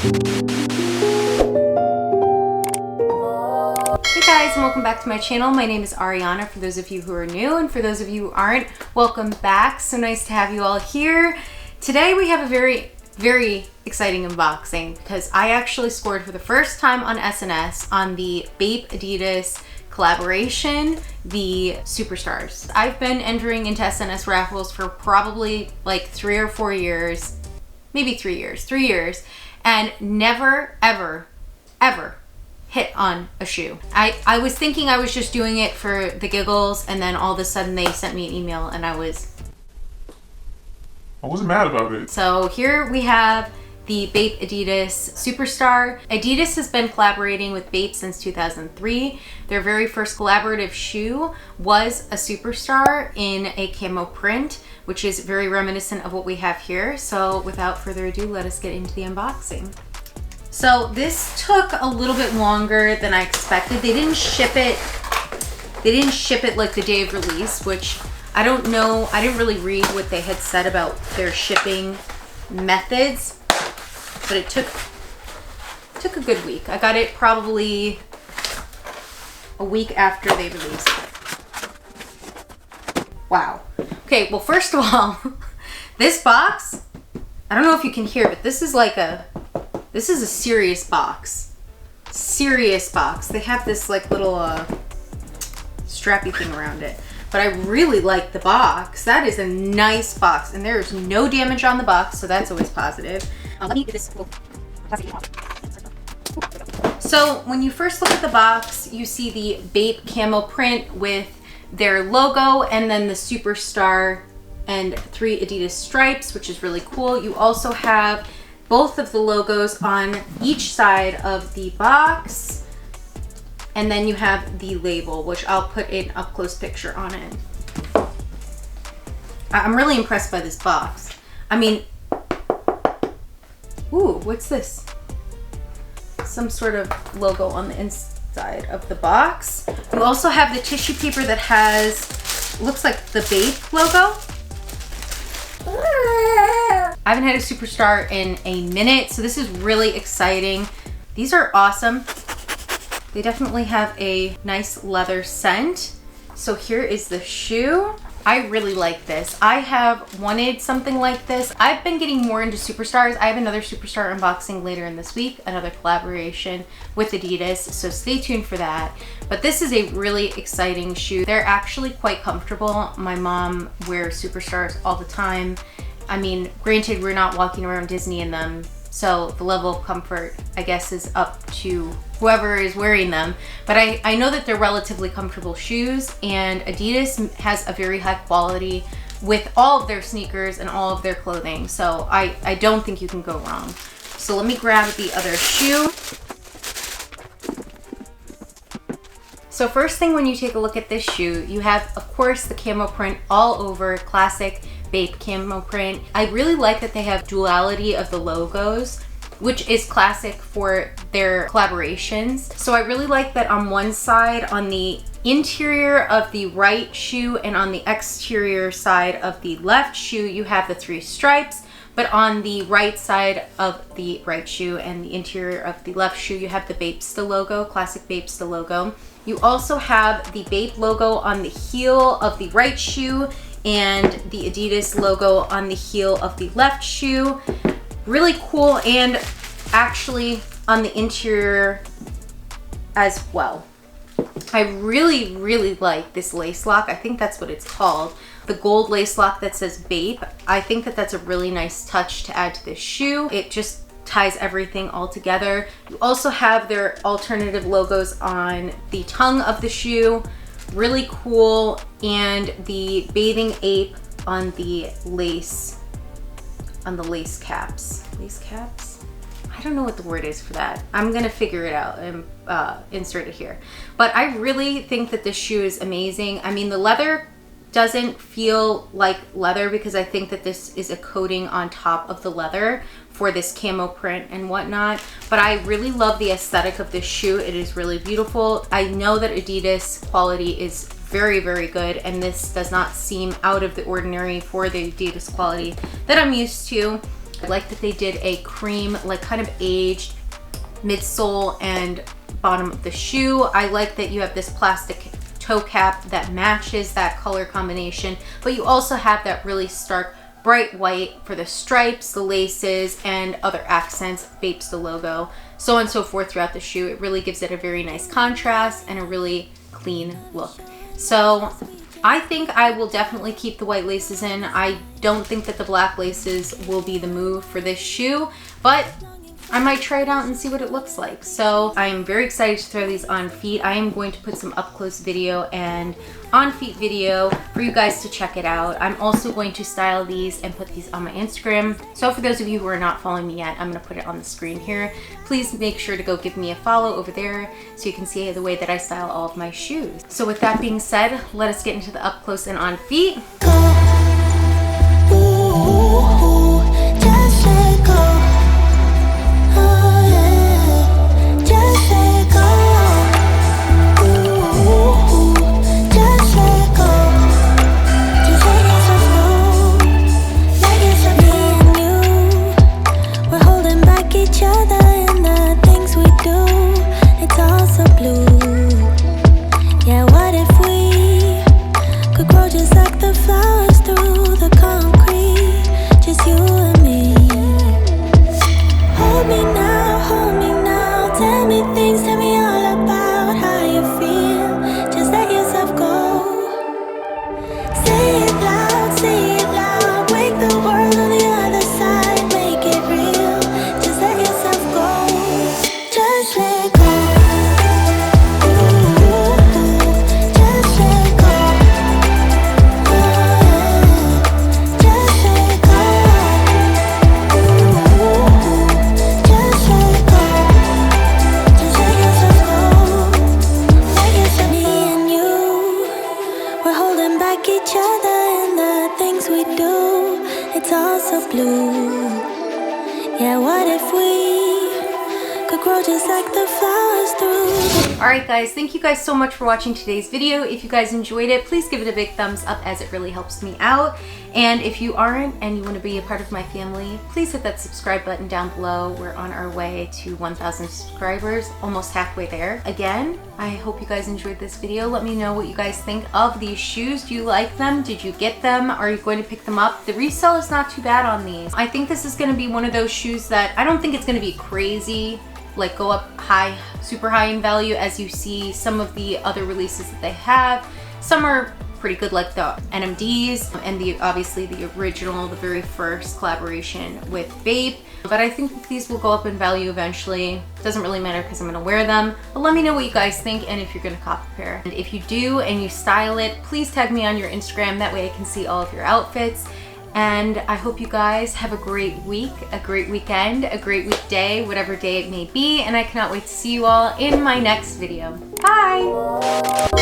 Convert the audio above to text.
Hey guys, and welcome back to my channel. My name is Arianna, for those of you who are new, and for those of you who aren't, welcome back. So nice to have you all here. Today we have a very exciting unboxing because I actually scored for the first time on SNS on the BAPE Adidas collaboration, the Superstars. I've been entering into SNS raffles for probably like 3 or 4 years, maybe 3 years, and never ever hit on a shoe. I was thinking I was just doing it for the giggles, and then all of a sudden they sent me an email and I wasn't mad about it. So here we have the BAPE Adidas Superstar. Adidas has been collaborating with BAPE since 2003. Their very first collaborative shoe was a Superstar in a camo print, which is very reminiscent of what we have here. So without further ado, let us get into the unboxing. So this took a little bit longer than I expected. They didn't ship it like the day of release, which I don't know. I didn't really read what they had said about their shipping methods, but it took a good week. I got it probably a week after they released it. Wow. Okay, well, first of all, this box, I don't know if you can hear, but this is a serious box. Serious box. They have this like little strappy thing around it. But I really like the box. That is a nice box, and there is no damage on the box, so that's always positive. Let me get this little plastic off. So when you first look at the box, you see the BAPE camo print with their logo, and then the Superstar and 3 Adidas stripes, which is really cool. You also have both of the logos on each side of the box. And then you have the label, which I'll put an up-close picture on it. I'm really impressed by this box. I mean, ooh, what's this? Some sort of logo on the inside of the box. You also have the tissue paper that has, looks like the BAPE logo. I haven't had a Superstar in a minute, so this is really exciting. These are awesome. They definitely have a nice leather scent. So here is the shoe. I really like this. I have wanted something like this. I've been getting more into Superstars. I have another Superstar unboxing later in this week, another collaboration with Adidas, so stay tuned for that. But this is a really exciting shoe. They're actually quite comfortable. My mom wears Superstars all the time. I mean, granted, we're not walking around Disney in them, so the level of comfort, I guess, is up to whoever is wearing them. But I know that they're relatively comfortable shoes, and Adidas has a very high quality with all of their sneakers and all of their clothing. So I don't think you can go wrong. So let me grab the other shoe. So first thing, when you take a look at this shoe, you have, of course, the camo print all over, classic BAPE camo print. I really like that they have duality of the logos, which is classic for their collaborations. So I really like that on one side, on the interior of the right shoe and on the exterior side of the left shoe, you have the 3 stripes, but on the right side of the right shoe and the interior of the left shoe, you have the BAPE logo, classic BAPE logo. You also have the BAPE logo on the heel of the right shoe and the Adidas logo on the heel of the left shoe. Really cool, and actually on the interior as well. I really like this lace lock. I think that's what it's called. The gold lace lock that says BAPE. I think that that's a really nice touch to add to this shoe. It just ties everything all together. You also have their alternative logos on the tongue of the shoe. Really cool. And the bathing ape on the lace caps. Lace caps? I don't know what the word is for that. I'm gonna figure it out and insert it here. But I really think that this shoe is amazing. I mean, the leather doesn't feel like leather because I think that this is a coating on top of the leather for this camo print and whatnot. But I really love the aesthetic of this shoe. It is really beautiful. I know that Adidas quality is very good, and this does not seem out of the ordinary for the Adidas quality that I'm used to. I like that they did a cream, like kind of aged midsole and bottom of the shoe. I like that you have this plastic toe cap that matches that color combination, but you also have that really stark bright white for the stripes, the laces, and other accents. BAPE's the logo, so on and so forth throughout the shoe. It really gives it a very nice contrast and a really clean look. So I think I will definitely keep the white laces in. I don't think that the black laces will be the move for this shoe, but I might try it out and see what it looks like. So I'm very excited to throw these on feet. I am going to put some up close video and on feet video for you guys to check it out. I'm also going to style these and put these on my Instagram. So for those of you who are not following me yet, I'm gonna put it on the screen here. Please make sure to go give me a follow over there so you can see the way that I style all of my shoes. So with that being said, let us get into the up close and on feet. Alright guys, thank you guys so much for watching today's video. If you guys enjoyed it, please give it a big thumbs up as it really helps me out. And if you aren't and you want to be a part of my family, please hit that subscribe button down below. We're on our way to 1,000 subscribers, almost halfway there. Again, I hope you guys enjoyed this video. Let me know what you guys think of these shoes. Do you like them? Did you get them? Are you going to pick them up? The resale is not too bad on these. I think this is going to be one of those shoes that I don't think it's going to be crazy, like go up high, super high in value as you see some of the other releases that they have. Some are pretty good, like the NMDs and obviously the original, the very first collaboration with BAPE. But I think that these will go up in value eventually. Doesn't really matter because I'm gonna wear them. But let me know what you guys think and if you're gonna cop a pair. And if you do and you style it, please tag me on your Instagram. That way I can see all of your outfits. And I hope you guys have a great week, a great weekend, a great weekday, whatever day it may be. And I cannot wait to see you all in my next video. Bye!